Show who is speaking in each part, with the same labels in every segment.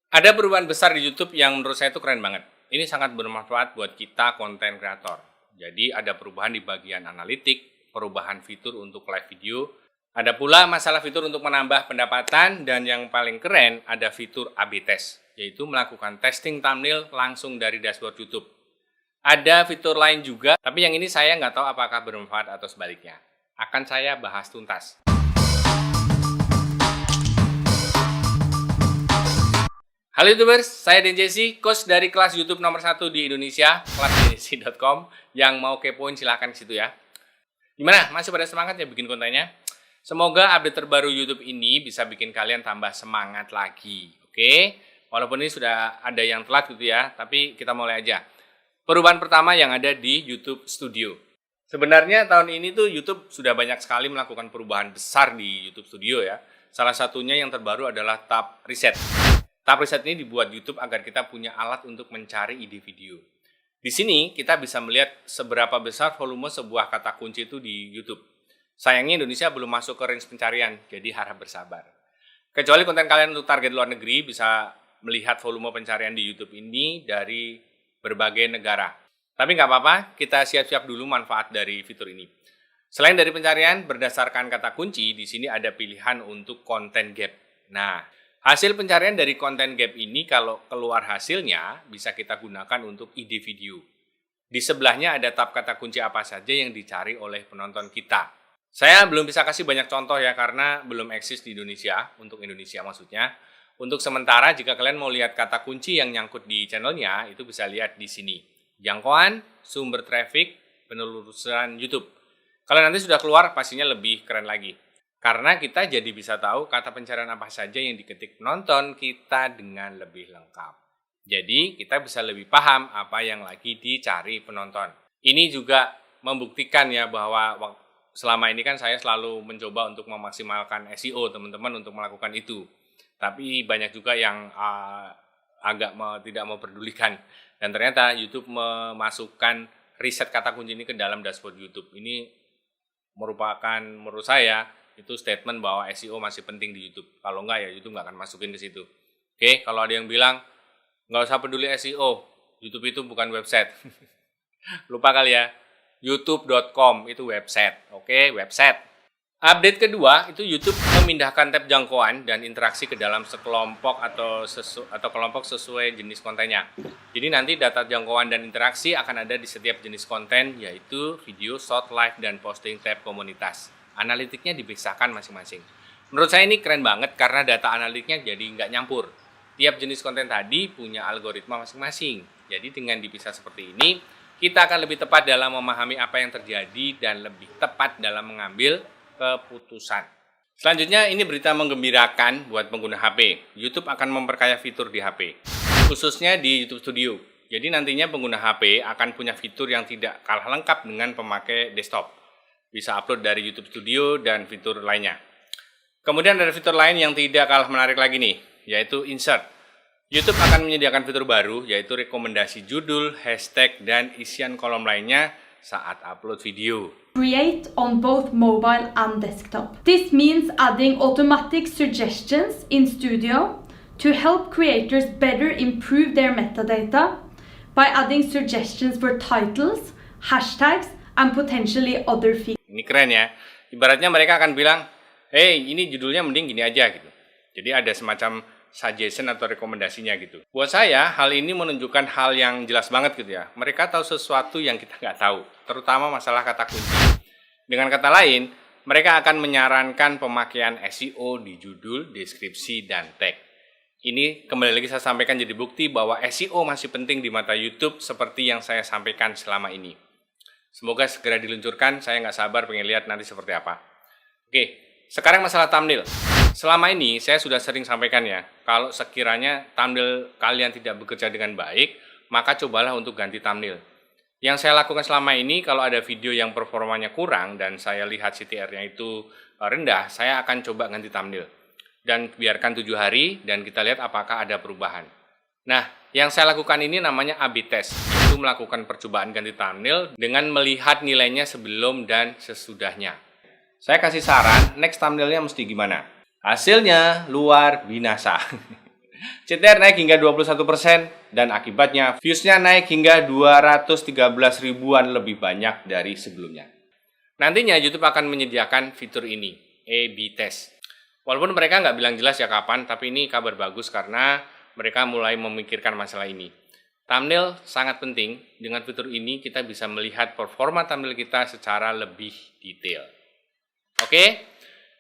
Speaker 1: Ada perubahan besar di YouTube yang menurut saya itu keren banget. Ini sangat bermanfaat buat kita konten kreator. Jadi ada perubahan di bagian analitik, perubahan fitur untuk live video, ada pula masalah fitur untuk menambah pendapatan, dan yang paling keren ada fitur A/B test, yaitu melakukan testing thumbnail langsung dari dashboard YouTube. Ada fitur lain juga, tapi yang ini saya nggak tahu apakah bermanfaat atau sebaliknya. Akan saya bahas tuntas. Halo YouTubers, saya Den Jesse, coach dari kelas YouTube nomor 1 di Indonesia, kelasdenjesse.com. Yang mau kepoin silahkan ke situ ya. Gimana? Masih pada semangat ya bikin kontennya? Semoga update terbaru YouTube ini bisa bikin kalian tambah semangat lagi. Oke? Walaupun ini sudah ada yang telat gitu ya, tapi kita mulai aja. Perubahan pertama yang ada di YouTube Studio. Sebenarnya tahun ini tuh YouTube sudah banyak sekali melakukan perubahan besar di YouTube Studio ya. Salah satunya yang terbaru adalah tab Reset. Tab Reset ini dibuat YouTube agar kita punya alat untuk mencari ide video. Di sini kita bisa melihat seberapa besar volume sebuah kata kunci itu di YouTube. Sayangnya Indonesia belum masuk ke range pencarian, jadi harap bersabar. Kecuali konten kalian untuk target luar negeri, bisa melihat volume pencarian di YouTube ini dari berbagai negara. Tapi nggak apa-apa, kita siap-siap dulu manfaat dari fitur ini. Selain dari pencarian berdasarkan kata kunci, di sini ada pilihan untuk content gap. Nah, hasil pencarian dari konten gap ini kalau keluar hasilnya bisa kita gunakan untuk ide video. Di sebelahnya ada tab kata kunci apa saja yang dicari oleh penonton kita. Saya belum bisa kasih banyak contoh ya karena belum eksis di Indonesia, untuk Indonesia maksudnya. Untuk sementara jika kalian mau lihat kata kunci yang nyangkut di channelnya, itu bisa lihat di sini. Jangkauan, sumber traffic, penelusuran YouTube. Kalau nanti sudah keluar pastinya lebih keren lagi. Karena kita jadi bisa tahu kata pencarian apa saja yang diketik penonton kita dengan lebih lengkap. Jadi kita bisa lebih paham apa yang lagi dicari penonton. Ini juga membuktikan ya bahwa selama ini kan saya selalu mencoba untuk memaksimalkan SEO teman-teman untuk melakukan itu. Tapi banyak juga yang tidak mau pedulikan. Dan ternyata YouTube memasukkan riset kata kunci ini ke dalam dashboard YouTube. Ini merupakan menurut saya itu statement bahwa SEO masih penting di YouTube. Kalau enggak ya YouTube nggak akan masukin ke situ. Oke, kalau ada yang bilang nggak usah peduli SEO, YouTube itu bukan website. Lupa kali ya, youtube.com itu website. Oke, website. Update kedua itu YouTube memindahkan tab jangkauan dan interaksi ke dalam sekelompok atau kelompok sesuai jenis kontennya. Jadi nanti data jangkauan dan interaksi akan ada di setiap jenis konten, yaitu video, short, live, dan posting tab komunitas. Analitiknya dipisahkan masing-masing. Menurut saya ini keren banget karena data analitiknya jadi nggak nyampur. Tiap jenis konten tadi punya algoritma masing-masing. Jadi dengan dipisah seperti ini, kita akan lebih tepat dalam memahami apa yang terjadi dan lebih tepat dalam mengambil keputusan. Selanjutnya ini berita menggembirakan buat pengguna HP. YouTube akan memperkaya fitur di HP, khususnya di YouTube Studio. Jadi nantinya pengguna HP akan punya fitur yang tidak kalah lengkap dengan pemakai desktop. Bisa upload dari YouTube Studio dan fitur lainnya. Kemudian ada fitur lain yang tidak kalah menarik lagi nih, yaitu Insert. YouTube akan menyediakan fitur baru, yaitu rekomendasi judul, hashtag, dan isian kolom lainnya saat upload video.
Speaker 2: Create on both mobile and desktop. This means adding automatic suggestions in Studio to help creators better improve their metadata by adding suggestions for titles, hashtags, and potentially other features.
Speaker 1: Ini keren ya. Ibaratnya mereka akan bilang, hey ini judulnya mending gini aja gitu. Jadi ada semacam suggestion atau rekomendasinya gitu. Buat saya hal ini menunjukkan hal yang jelas banget gitu ya. Mereka tahu sesuatu yang kita nggak tahu, terutama masalah kata kunci. Dengan kata lain, mereka akan menyarankan pemakaian SEO di judul, deskripsi, dan tag. Ini kembali lagi saya sampaikan jadi bukti bahwa SEO masih penting di mata YouTube seperti yang saya sampaikan selama ini. Semoga segera diluncurkan, saya nggak sabar pengen lihat nanti seperti apa. Oke, sekarang masalah thumbnail. Selama ini saya sudah sering sampaikan ya, kalau sekiranya thumbnail kalian tidak bekerja dengan baik, maka cobalah untuk ganti thumbnail. Yang saya lakukan selama ini, kalau ada video yang performanya kurang dan saya lihat CTR-nya itu rendah, saya akan coba ganti thumbnail. Dan biarkan 7 hari dan kita lihat apakah ada perubahan. Nah, yang saya lakukan ini namanya A/B test, yaitu melakukan percobaan ganti thumbnail dengan melihat nilainya sebelum dan sesudahnya. Saya kasih saran, next thumbnailnya mesti gimana? Hasilnya luar binasa. CTR naik hingga 21% dan akibatnya views-nya naik hingga 213 ribuan lebih banyak dari sebelumnya. Nantinya YouTube akan menyediakan fitur ini, A/B test. Walaupun mereka nggak bilang jelas ya kapan, tapi ini kabar bagus karena mereka mulai memikirkan masalah ini. Thumbnail sangat penting. Dengan fitur ini kita bisa melihat performa thumbnail kita secara lebih detail. Oke,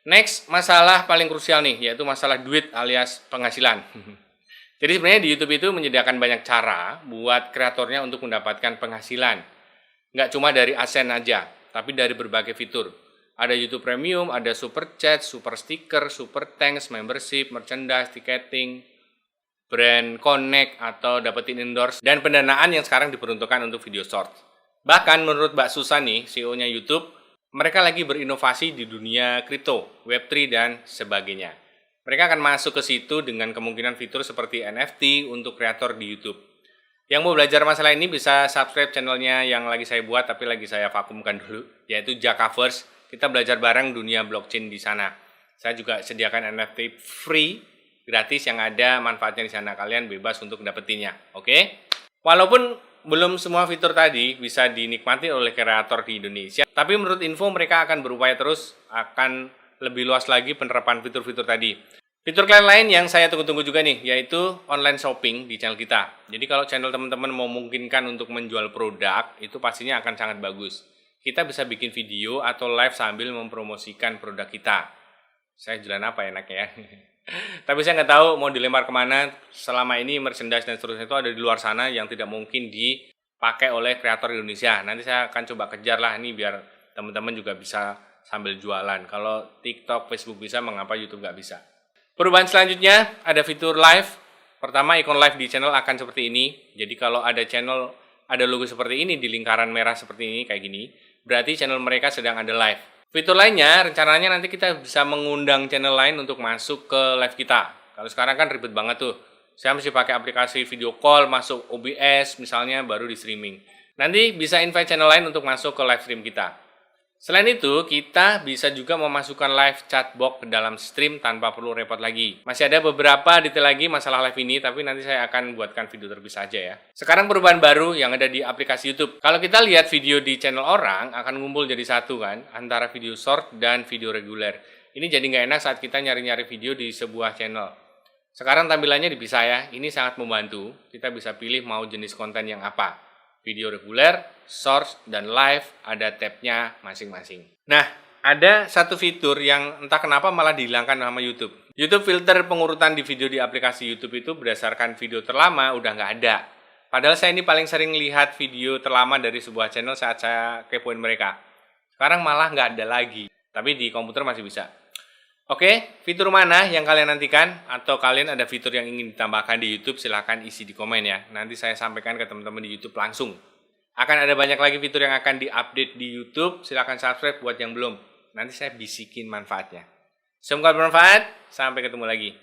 Speaker 1: next masalah paling krusial nih, yaitu masalah duit alias penghasilan. Jadi sebenarnya di YouTube itu menyediakan banyak cara buat kreatornya untuk mendapatkan penghasilan. Nggak cuma dari AdSense aja, tapi dari berbagai fitur. Ada YouTube Premium, ada Super Chat, Super Sticker, Super Thanks, Membership, Merchandise, Ticketing, Brand Connect, atau dapetin endorse, dan pendanaan yang sekarang diperuntukkan untuk video short. Bahkan menurut Mbak Susan nih, CEO-nya YouTube, mereka lagi berinovasi di dunia kripto, Web3, dan sebagainya. Mereka akan masuk ke situ dengan kemungkinan fitur seperti NFT untuk kreator di YouTube. Yang mau belajar masalah ini bisa subscribe channelnya yang lagi saya buat, tapi lagi saya vakumkan dulu, yaitu Jakaverse. Kita belajar bareng dunia blockchain di sana. Saya juga sediakan NFT free, gratis, yang ada manfaatnya di sana. Kalian bebas untuk dapetinnya, oke? Walaupun belum semua fitur tadi bisa dinikmati oleh kreator di Indonesia, tapi menurut info mereka akan berupaya terus, akan lebih luas lagi penerapan fitur-fitur tadi. Fitur lain yang saya tunggu-tunggu juga nih, yaitu online shopping di channel kita. Jadi kalau channel teman-teman memungkinkan untuk menjual produk, itu pastinya akan sangat bagus. Kita bisa bikin video atau live sambil mempromosikan produk kita. Saya jalan apa enaknya ya? Tapi saya nggak tahu mau dilempar kemana. Selama ini merchandise dan seterusnya itu ada di luar sana yang tidak mungkin dipakai oleh kreator Indonesia. Nanti saya akan coba kejar lah ini biar teman-teman juga bisa sambil jualan. Kalau TikTok, Facebook bisa, mengapa YouTube nggak bisa? Perubahan selanjutnya ada fitur live. Pertama, ikon live di channel akan seperti ini. Jadi kalau ada channel, ada logo seperti ini di lingkaran merah seperti ini, kayak gini, berarti channel mereka sedang ada live. Fitur lainnya, rencananya nanti kita bisa mengundang channel lain untuk masuk ke live kita. Kalau sekarang kan ribet banget tuh. Saya mesti pakai aplikasi video call, masuk OBS misalnya, baru di streaming. Nanti bisa invite channel lain untuk masuk ke live stream kita. Selain itu, kita bisa juga memasukkan live chat box ke dalam stream tanpa perlu repot lagi. Masih ada beberapa detail lagi masalah live ini, tapi nanti saya akan buatkan video terpisah aja ya. Sekarang perubahan baru yang ada di aplikasi YouTube. Kalau kita lihat video di channel orang, akan ngumpul jadi satu kan, antara video short dan video reguler. Ini jadi nggak enak saat kita nyari-nyari video di sebuah channel. Sekarang tampilannya dipisah ya, ini sangat membantu. Kita bisa pilih mau jenis konten yang apa. Video reguler, short, dan live, ada tabnya masing-masing. Nah, ada satu fitur yang entah kenapa malah dihilangkan sama YouTube. YouTube filter pengurutan di video di aplikasi YouTube itu berdasarkan video terlama udah nggak ada. Padahal saya ini paling sering lihat video terlama dari sebuah channel saat saya kepoin mereka. Sekarang malah nggak ada lagi, tapi di komputer masih bisa. Oke, fitur mana yang kalian nantikan? Atau kalian ada fitur yang ingin ditambahkan di YouTube, silahkan isi di komen ya. Nanti saya sampaikan ke teman-teman di YouTube langsung. Akan ada banyak lagi fitur yang akan diupdate di YouTube, silahkan subscribe buat yang belum. Nanti saya bisikin manfaatnya. Semoga bermanfaat, sampai ketemu lagi.